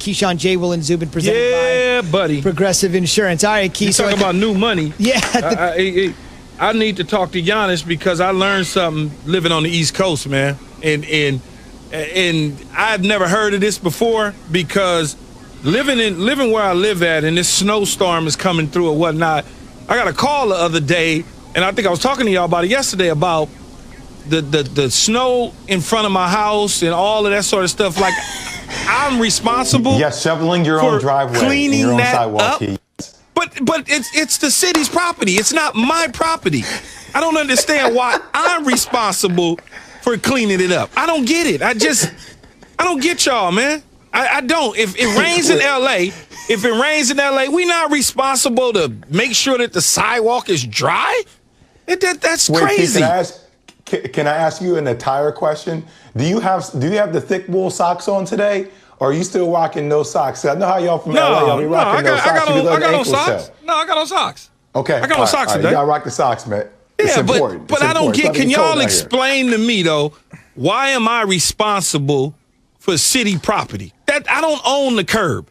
Keyshawn, J. Will, and Zubin presented by buddy. Progressive Insurance. All right, Key. You talk about new money. Yeah. I need to talk to Giannis because I learned something living on the East Coast, man. And I've never heard of this before because living where I live at and this snowstorm is coming through or whatnot, I got a call the other day, and I think I was talking to y'all about it yesterday about the snow in front of my house and all of that sort of stuff. Like, I'm responsible. Yes, shoveling your own driveway, cleaning your own that sidewalk. up. But it's the city's property. It's not my property. I don't understand why I'm responsible for cleaning it up. I don't get it. I don't get y'all, man. I don't. If it rains in LA, we not responsible to make sure that the sidewalk is dry? That's crazy. Can I ask you an attire question? Do you have the thick wool socks on today? Or are you still rocking no socks? I know how y'all from LA, y'all be rocking no socks. I got on socks. No, I got on socks. Okay. I got on socks today. You gotta rock the socks, man. Yeah, but I don't get, can y'all explain to me, though, why am I responsible for city property? That I don't own the curb.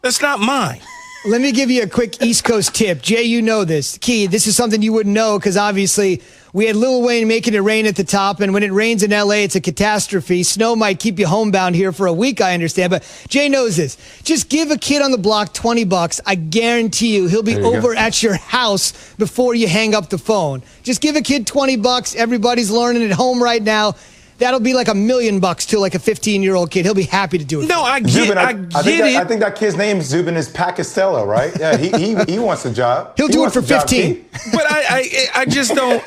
That's not mine. Let me give you a quick East Coast tip. Jay, you know this. Key, this is something you wouldn't know because obviously we had Lil Wayne making it rain at the top, and when it rains in L.A., it's a catastrophe. Snow might keep you homebound here for a week, I understand, but Jay knows this. Just give a kid on the block $20. I guarantee you he'll be over at your house before you hang up the phone. Just give a kid $20. Everybody's learning at home right now. That'll be like $1 million to like a 15-year-old kid. He'll be happy to do it. No, I get it. I think that kid's name, Zubin, is Pat Costello, right? Yeah, he wants a job. He'll do it for 15. But I just don't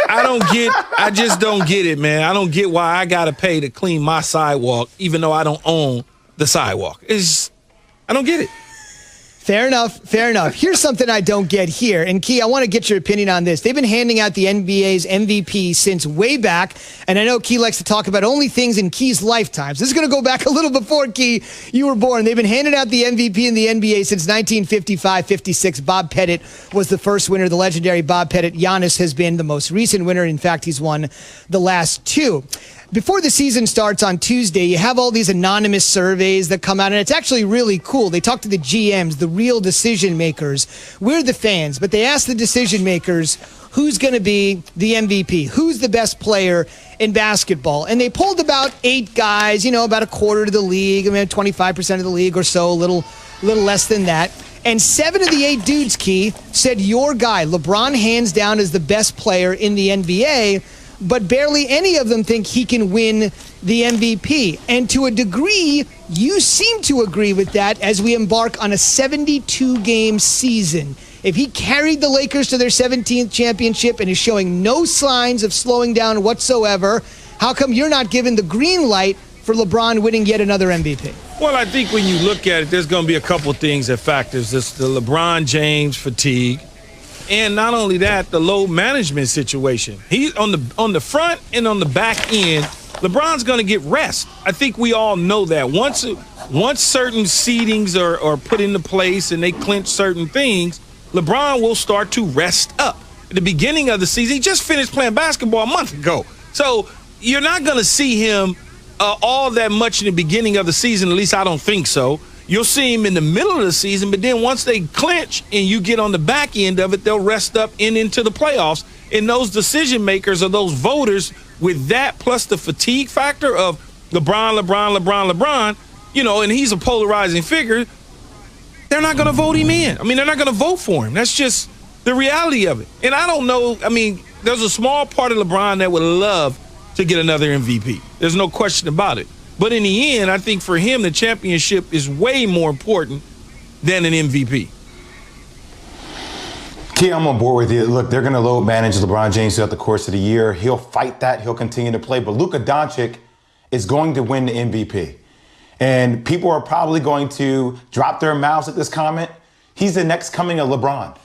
get it, man. I don't get why I gotta pay to clean my sidewalk, even though I don't own the sidewalk. I don't get it. Fair enough. Here's something I don't get here. And, Key, I want to get your opinion on this. They've been handing out the NBA's MVP since way back. And I know Key likes to talk about only things in Key's lifetimes. This is going to go back a little before, Key, you were born. They've been handing out the MVP in the NBA since 1955-56. Bob Pettit was the first winner, the legendary Bob Pettit. Giannis has been the most recent winner. In fact, he's won the last two. Before the season starts on Tuesday, you have all these anonymous surveys that come out, and it's actually really cool. They talk to the GMs, the real decision makers. We're the fans, but they ask the decision makers who's going to be the MVP, who's the best player in basketball. And they pulled about 8 guys, about a quarter of the league, 25% of the league or so, a little less than that. And 7 of the 8 dudes, Key, said your guy, LeBron, hands down, is the best player in the NBA. But barely any of them think he can win the MVP. And to a degree, you seem to agree with that as we embark on a 72-game season. If he carried the Lakers to their 17th championship and is showing no signs of slowing down whatsoever, how come you're not given the green light for LeBron winning yet another MVP? Well, I think when you look at it, there's going to be a couple things that factors. It's the LeBron James fatigue. And not only that, the load management situation. He's on the front and on the back end, LeBron's going to get rest. I think we all know that. Once certain seedings are put into place and they clinch certain things, LeBron will start to rest up. At the beginning of the season, he just finished playing basketball a month ago. So you're not going to see him all that much in the beginning of the season, at least I don't think so. You'll see him in the middle of the season, but then once they clinch and you get on the back end of it, they'll rest up and into the playoffs. And those decision makers or those voters with that plus the fatigue factor of LeBron, and he's a polarizing figure, they're not going to vote him in. They're not going to vote for him. That's just the reality of it. And I don't know, there's a small part of LeBron that would love to get another MVP. There's no question about it. But in the end, I think for him, the championship is way more important than an MVP. Key, I'm on board with you. Look, they're going to load manage LeBron James throughout the course of the year. He'll fight that. He'll continue to play. But Luka Doncic is going to win the MVP. And people are probably going to drop their mouths at this comment. He's the next coming of LeBron.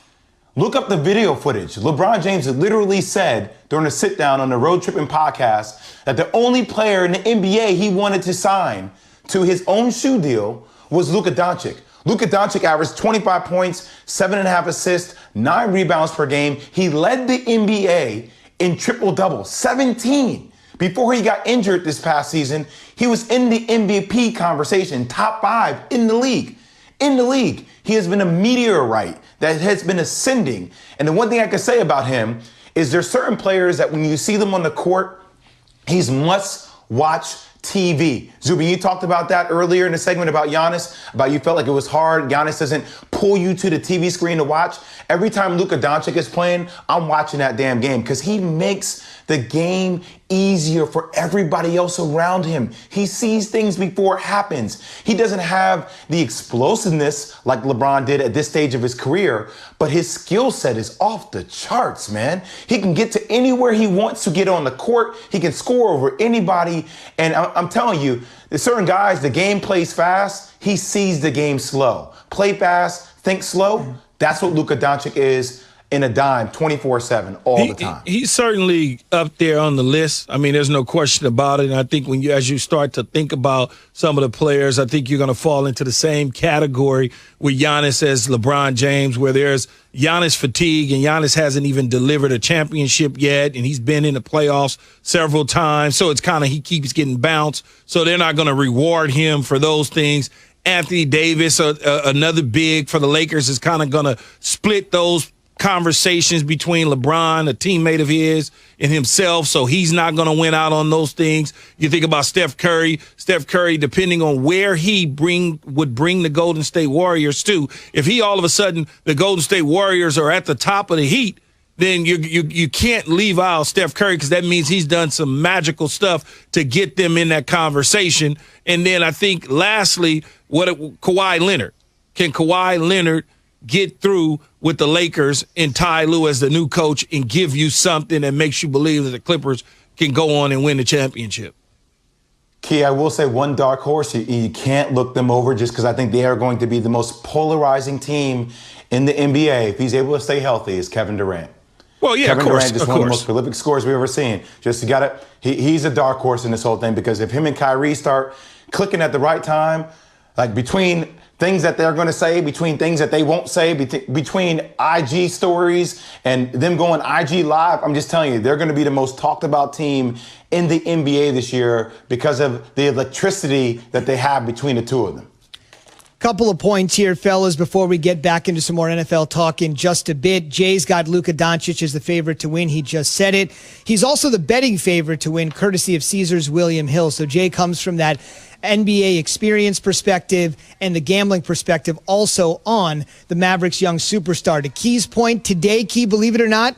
Look up the video footage. LeBron James literally said during a sit-down on the Road Tripping podcast that the only player in the NBA he wanted to sign to his own shoe deal was Luka Doncic. Luka Doncic averaged 25 points, 7.5 assists, 9 rebounds per game. He led the NBA in triple-double, 17. Before he got injured this past season, he was in the MVP conversation, top 5 in the league. in the league. He has been a meteorite that has been ascending. And the one thing I can say about him is there's certain players that when you see them on the court, he's must-watch TV. Zubin, you talked about that earlier in the segment about Giannis, about you felt like it was hard. Giannis doesn't pull you to the TV screen to watch. Every time Luka Doncic is playing, I'm watching that damn game because he makes the game easier for everybody else around him. He sees things before it happens. He doesn't have the explosiveness like LeBron did at this stage of his career, but his skill set is off the charts, man. He can get to anywhere he wants to get on the court. He can score over anybody. And I'm telling you, there's certain guys, the game plays fast. He sees the game slow. Play fast, think slow. That's what Luka Doncic is in a dime, 24/7, all the time. He's certainly up there on the list. I mean, there's no question about it. And I think as you start to think about some of the players, I think you're going to fall into the same category with Giannis as LeBron James, where there's Giannis fatigue, and Giannis hasn't even delivered a championship yet, and he's been in the playoffs several times. So it's kind of he keeps getting bounced. So they're not going to reward him for those things. Anthony Davis, another big for the Lakers, is kind of going to split those conversations between LeBron, a teammate of his, and himself, so he's not going to win out on those things. You think about Steph Curry. Steph Curry, depending on where he would bring the Golden State Warriors to, if he all of a sudden, the Golden State Warriors are at the top of the heat, then you can't leave out Steph Curry because that means he's done some magical stuff to get them in that conversation. And then I think, lastly, Kawhi Leonard. Can Kawhi Leonard get through with the Lakers and Ty Lue as the new coach and give you something that makes you believe that the Clippers can go on and win the championship? Key, I will say one dark horse. You can't look them over just because I think they are going to be the most polarizing team in the NBA if he's able to stay healthy is Kevin Durant. Well, yeah, Kevin of course, Durant is one of the most prolific scorers we've ever seen. He's a dark horse in this whole thing because if him and Kyrie start clicking at the right time, like between things that they're going to say, between things that they won't say, between IG stories and them going IG live, I'm just telling you, they're going to be the most talked about team in the NBA this year because of the electricity that they have between the two of them. Couple of points here, fellas, before we get back into some more NFL talk in just a bit. Jay's got Luka Doncic as the favorite to win. He just said it. He's also the betting favorite to win, courtesy of Caesars William Hill. So Jay comes from that NBA experience perspective and the gambling perspective also on the Mavericks' young superstar. To Key's point, today, Key, believe it or not,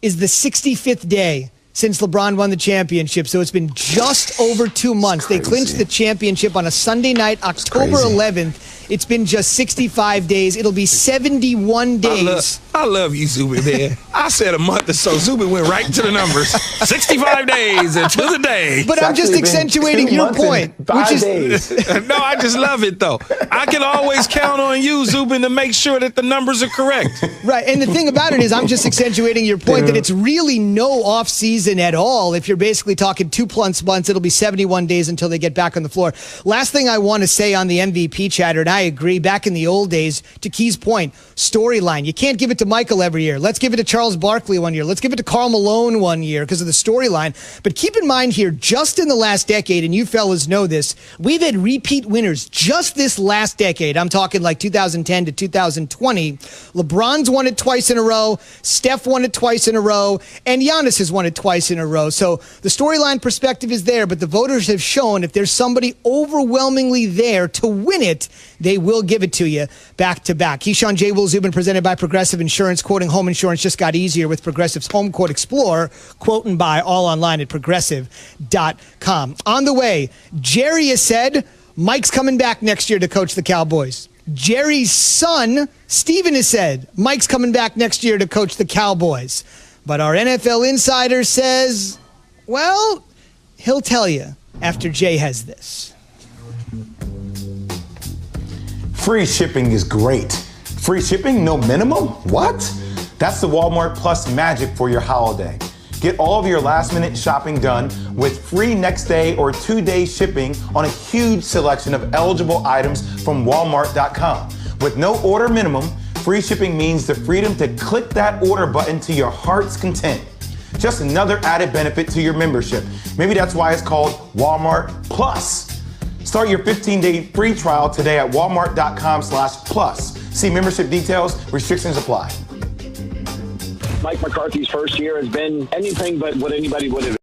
is the 65th day since LeBron won the championship. So it's been just over 2 months. They clinched the championship on a Sunday night, October 11th. It's been just 65 days. It'll be 71 days. I love you, Zubin, man. I said a month or so. Zubin went right to the numbers. 65 days and to the day. But I'm just accentuating your point. Days. No, I just love it, though. I can always count on you, Zubin, to make sure that the numbers are correct. Right, and the thing about it is I'm just accentuating your point that it's really no off-season at all. If you're basically talking 2+ months, it'll be 71 days until they get back on the floor. Last thing I want to say on the MVP chatter, and I agree, back in the old days, to Key's point, storyline. You can't give it to Michael every year. Let's give it to Charles Barkley one year. Let's give it to Karl Malone one year because of the storyline. But keep in mind here, just in the last decade, and you fellas know this, we've had repeat winners just this last decade. I'm talking like 2010 to 2020. LeBron's won it twice in a row. Steph won it twice in a row. And Giannis has won it twice in a row. So the storyline perspective is there, but the voters have shown if there's somebody overwhelmingly there to win it, they will give it to you back to back. Keyshawn J. Will Zubin, presented by Progressive Insurance. Quoting home insurance just got easier with Progressive's Home Quote Explorer. Quote and buy all online at progressive.com. On the way, Jerry has said Mike's coming back next year to coach the Cowboys. Jerry's son, Steven, has said Mike's coming back next year to coach the Cowboys. But our NFL insider says, well, he'll tell you after Jay has this. Free shipping is great. Free shipping, no minimum? What? That's the Walmart Plus magic for your holiday. Get all of your last-minute shopping done with free next-day or 2-day shipping on a huge selection of eligible items from Walmart.com. With no order minimum, free shipping means the freedom to click that order button to your heart's content. Just another added benefit to your membership. Maybe that's why it's called Walmart Plus. Start your 15-day free trial today at walmart.com/plus. See membership details. Restrictions apply. Mike McCarthy's first year has been anything but what anybody would have